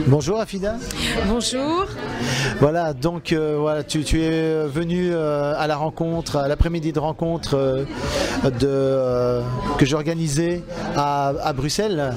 Bonjour Afida. Bonjour. Voilà, donc voilà, tu es venu à la rencontre, à l'après-midi de rencontre que j'ai organisée à Bruxelles,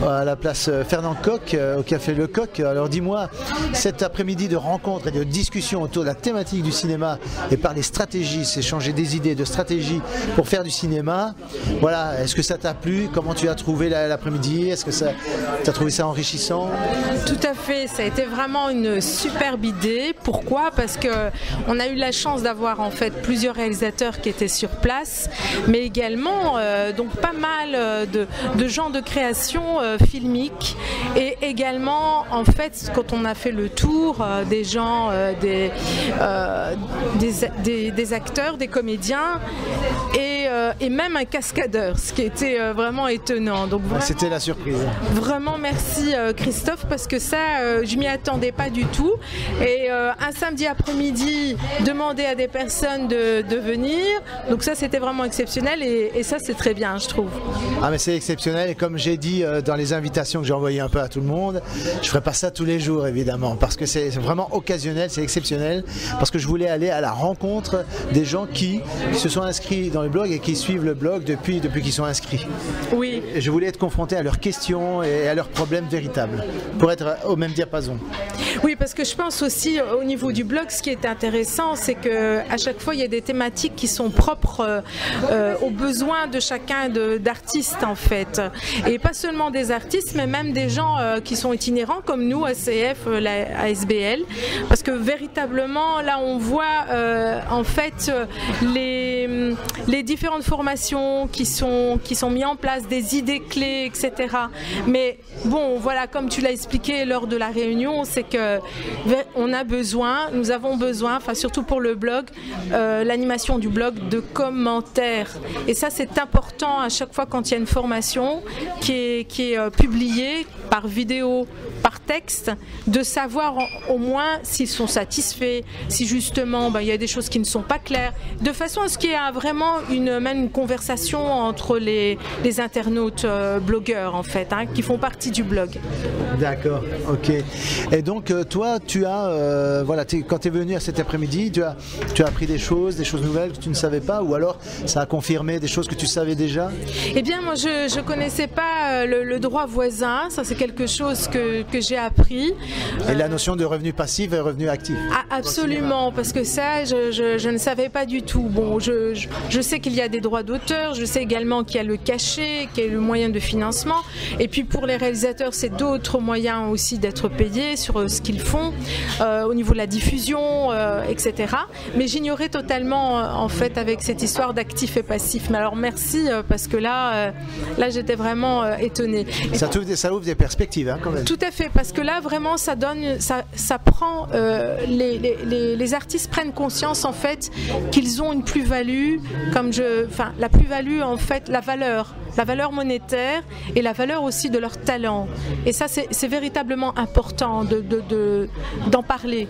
à la place Fernand Koch, au café Le Coq. Alors dis-moi, cet après-midi de rencontre et de discussion autour de la thématique du cinéma et par les stratégies, s'échanger des idées de stratégies pour faire du cinéma, voilà, est-ce que ça t'a plu? Comment tu as trouvé l'après-midi? Est-ce que tu as trouvé ça enrichissant? Tout à fait, ça a été vraiment une superbe idée. Pourquoi? Parce qu'on a eu la chance d'avoir en fait plusieurs réalisateurs qui étaient sur place, mais également donc pas mal de gens de création filmique, et également en fait quand on a fait le tour des gens, des acteurs, des comédiens et même un cascadeur, ce qui était vraiment étonnant. Donc c'était la surprise. Vraiment merci Christophe, parce que ça je m'y attendais pas du tout, et un samedi après-midi demander à des personnes de venir, donc ça c'était vraiment exceptionnel, et ça c'est très bien je trouve. Ah mais c'est exceptionnel, et comme j'ai dit dans les invitations que j'ai envoyées un peu à tout le monde, je ferai pas ça tous les jours évidemment, parce que c'est vraiment occasionnel, c'est exceptionnel, parce que je voulais aller à la rencontre des gens qui se sont inscrits dans le blog et qui suivent le blog depuis qu'ils sont inscrits. Oui. Et je voulais être confronté à leurs questions et à leurs problèmes véritables, pour être au même diapason. Oui, parce que je pense aussi au niveau du blog, ce qui est intéressant, c'est qu'à chaque fois il y a des thématiques qui sont propres aux besoins de chacun d'artistes en fait, et pas seulement des artistes, mais même des gens qui sont itinérants comme nous, ACF, la ASBL, parce que véritablement là on voit en fait les différentes formations qui sont mises en place, des idées clés, etc. Mais bon, voilà, comme tu l'as expliqué lors de la réunion, c'est que nous avons besoin, enfin surtout pour le blog, l'animation du blog, de commentaires. Et ça c'est important à chaque fois quand il y a une formation qui est publiée par vidéo, par texte, de savoir au moins s'ils sont satisfaits, si justement il y a des choses qui ne sont pas claires, de façon à ce qu'il y ait vraiment même une conversation entre les internautes blogueurs en fait, qui font partie du blog. D'accord, ok. Et donc toi tu as, voilà, quand tu es venu à cet après-midi, tu as appris des choses nouvelles que tu ne savais pas, ou alors ça a confirmé des choses que tu savais déjà? Eh bien moi je connaissais pas le droit voisin, ça c'est quelque chose que j'ai appris. Et la notion de revenu passif et revenu actif? Absolument, parce que ça je ne savais pas du tout. Bon, je sais qu'il y a des droits d'auteur, je sais également qu'il y a le cachet, qu'il y a le moyen de financement, et puis pour les réalisateurs c'est d'autres moyens aussi d'être payés sur ce qu'ils font au niveau de la diffusion, etc. Mais j'ignorais totalement en fait avec cette histoire d'actif et passif. Mais alors merci, parce que là j'étais vraiment étonnée. Ça ouvre des perspectives quand même. Tout à fait, parce que là vraiment ça prend, les artistes prennent conscience en fait qu'ils ont une plus-value, la plus-value en fait, la valeur monétaire et la valeur aussi de leur talent. Et ça c'est véritablement important d'en parler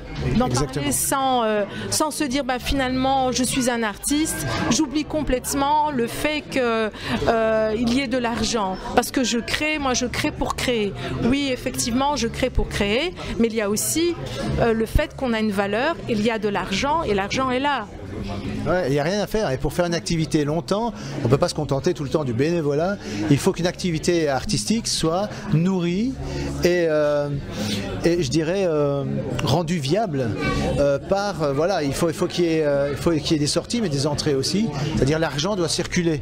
sans se dire finalement je suis un artiste, j'oublie complètement le fait qu'il y ait de l'argent, parce que je crée pour créer. Oui, effectivement je crée pour créer, mais il y a aussi le fait qu'on a une valeur, il y a de l'argent et l'argent est là. Ouais, il n'y a rien à faire, et pour faire une activité longtemps, on ne peut pas se contenter tout le temps du bénévolat. Il faut qu'une activité artistique soit nourrie et je dirais rendue viable par, voilà, il faut qu'il y ait des sorties, mais des entrées aussi, c'est-à-dire l'argent doit circuler.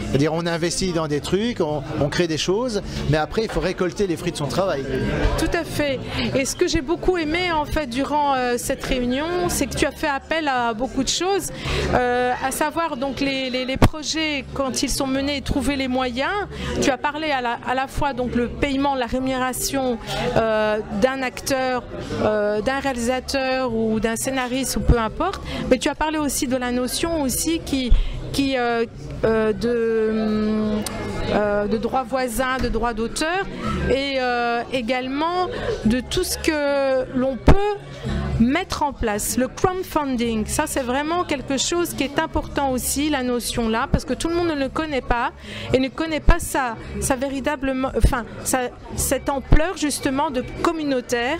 C'est-à-dire on investit dans des trucs, on crée des choses, mais après il faut récolter les fruits de son travail. Tout à fait. Et ce que j'ai beaucoup aimé en fait durant cette réunion, c'est que tu as fait appel à beaucoup de choses, à savoir donc les projets quand ils sont menés et trouver les moyens. Tu as parlé à la fois donc le paiement, la rémunération d'un acteur, d'un réalisateur ou d'un scénariste ou peu importe, mais tu as parlé aussi de la notion aussi de droit voisin, de droit d'auteur, et également de tout ce que l'on peut mettre en place le crowdfunding. Ça, c'est vraiment quelque chose qui est important aussi, la notion là, parce que tout le monde ne le connaît pas et ne connaît pas sa véritablement, enfin, cette ampleur justement de communautaire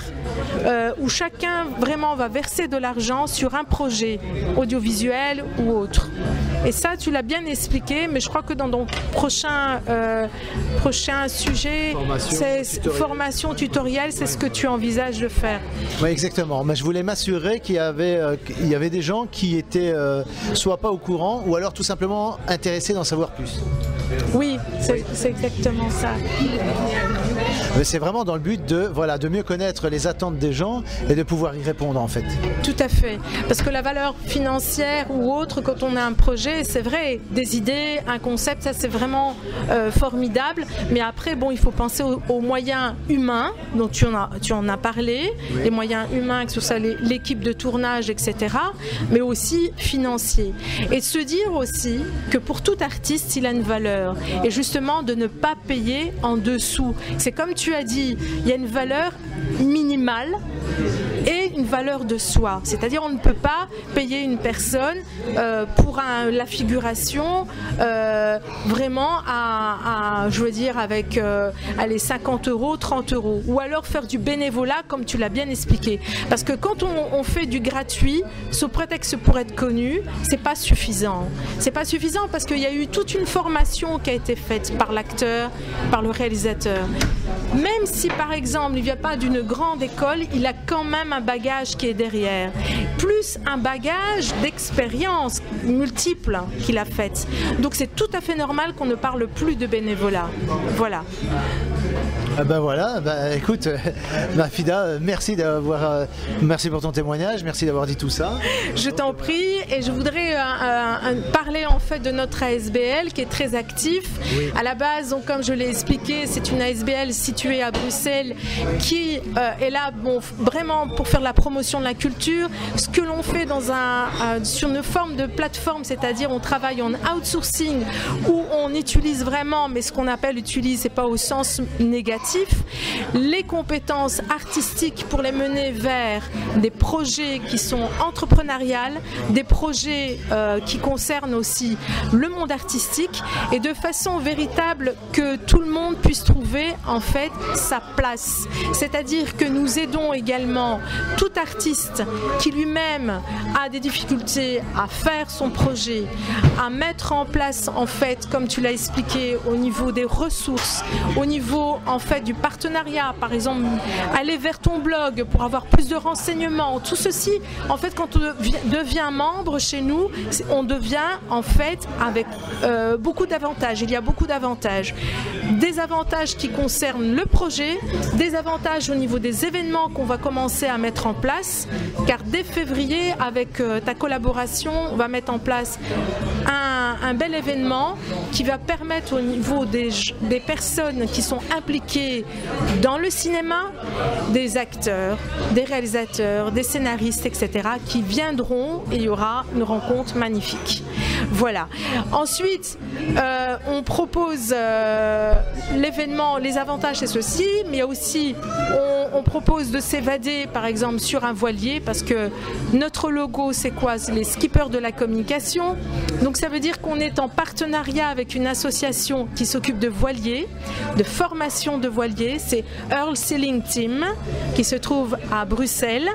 où chacun vraiment va verser de l'argent sur un projet audiovisuel ou autre. Et ça, tu l'as bien expliqué, mais je crois que dans ton prochain sujet, formation tutoriel, c'est ce que tu envisages de faire. Oui, exactement. Mais je voulais m'assurer qu'il y avait des gens qui étaient soit pas au courant ou alors tout simplement intéressés d'en savoir plus. Oui, c'est exactement ça. Mais c'est vraiment dans le but de mieux connaître les attentes des gens et de pouvoir y répondre en fait. Tout à fait. Parce que la valeur financière ou autre, quand on a un projet, c'est vrai, des idées, un concept, ça c'est vraiment formidable. Mais après, bon, il faut penser aux moyens humains, dont tu en as parlé, oui. Les moyens humains, que ce soit l'équipe de tournage, etc. Mais aussi financiers. Et de se dire aussi que pour tout artiste, il a une valeur. Et justement, de ne pas payer en dessous. C'est comme tu as dit, il y a une valeur minimale et une valeur de soi. C'est-à-dire on ne peut pas payer une personne pour la figuration vraiment je veux dire avec allez, 50 €, 30 €. Ou alors faire du bénévolat comme tu l'as bien expliqué. Parce que quand on fait du gratuit, sous prétexte pour être connu, c'est pas suffisant. C'est pas suffisant parce qu'il y a eu toute une formation qui a été faite par l'acteur, par le réalisateur. Même si par exemple il ne vient pas d'une grande école, il a quand même un bagage qui est derrière. Plus un bagage d'expérience multiple qu'il a faite. Donc c'est tout à fait normal qu'on ne parle plus de bénévolat. Voilà. Ben voilà, écoute, Fida, merci pour ton témoignage, merci d'avoir dit tout ça. Je t'en prie, et je voudrais parler en fait de notre ASBL qui est très actif. Oui. À la base, donc, comme je l'ai expliqué, c'est une ASBL située à Bruxelles qui est là vraiment pour faire la promotion de la culture. Ce que l'on fait sur une forme de plateforme, c'est-à-dire on travaille en outsourcing où on utilise vraiment, mais ce qu'on appelle utilise, c'est pas au sens négatif, les compétences artistiques pour les mener vers des projets qui sont entrepreneuriales, des projets qui concernent aussi le monde artistique et de façon véritable que tout le monde puisse trouver en fait sa place. C'est-à-dire que nous aidons également tout artiste qui lui-même a des difficultés à faire son projet, à mettre en place en fait, comme tu l'as expliqué, au niveau des ressources, au niveau en fait du partenariat, par exemple aller vers ton blog pour avoir plus de renseignements, tout ceci en fait quand on devient membre chez nous, on devient en fait avec beaucoup d'avantages. Il y a beaucoup d'avantages, des avantages qui concernent le projet, des avantages au niveau des événements qu'on va commencer à mettre en place, car dès février avec ta collaboration on va mettre en place un bel événement qui va permettre au niveau des personnes qui sont impliquées dans le cinéma, des acteurs, des réalisateurs, des scénaristes, etc. qui viendront et il y aura une rencontre magnifique. Voilà. Ensuite, on propose l'événement, les avantages c'est ceci, mais il y a aussi, on propose de s'évader par exemple sur un voilier parce que notre logo c'est quoi? C'est les skippers de la communication. Donc ça veut dire qu'on est en partenariat avec une association qui s'occupe de voiliers, de formation de voiliers, c'est Earl Sailing Team qui se trouve à Bruxelles,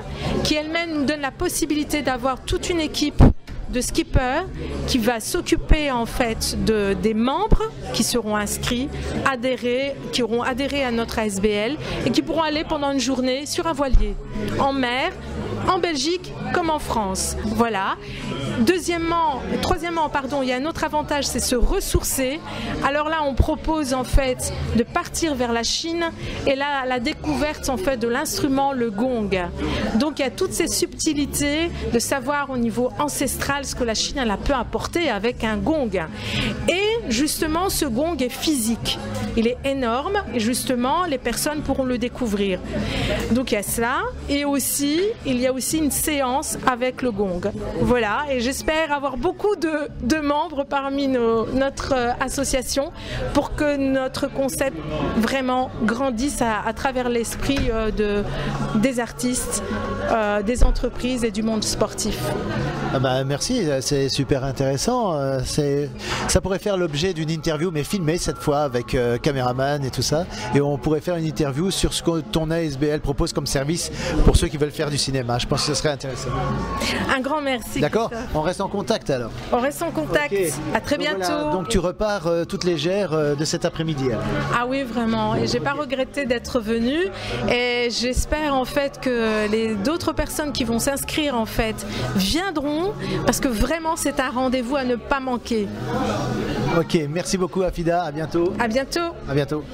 qui elle-même nous donne la possibilité d'avoir toute une équipe de skippers qui va s'occuper en fait des membres qui seront inscrits, qui auront adhéré à notre ASBL et qui pourront aller pendant une journée sur un voilier en mer, en Belgique comme en France. Voilà. Troisièmement, il y a un autre avantage, c'est se ressourcer. Alors là, on propose en fait de partir vers la Chine et là, la découverte en fait de l'instrument, le gong. Donc il y a toutes ces subtilités de savoir au niveau ancestral ce que la Chine elle a pu apporter avec un gong. Et justement, ce gong est physique. Il est énorme et justement, les personnes pourront le découvrir. Donc il y a ça. Et aussi, il y a aussi une séance avec le gong. Voilà, et j'espère avoir beaucoup de membres parmi notre association pour que notre concept vraiment grandisse à travers l'esprit des artistes, des entreprises et du monde sportif. Ah bah merci, c'est super intéressant. Ça pourrait faire l'objet d'une interview, mais filmée cette fois avec caméraman et tout ça. Et on pourrait faire une interview sur ce que ton ASBL propose comme service pour ceux qui veulent faire du cinéma. Je pense que ce serait intéressant. Un grand merci. D'accord, on reste en contact alors. On reste en contact. Okay. À très bientôt. Voilà. Donc tu repars toute légère de cet après-midi. Ah oui, vraiment. Et j'ai pas regretté d'être venue. Et j'espère en fait que d'autres personnes qui vont s'inscrire en fait viendront, parce que vraiment c'est un rendez-vous à ne pas manquer. Ok, merci beaucoup Afida. À bientôt. À bientôt. À bientôt.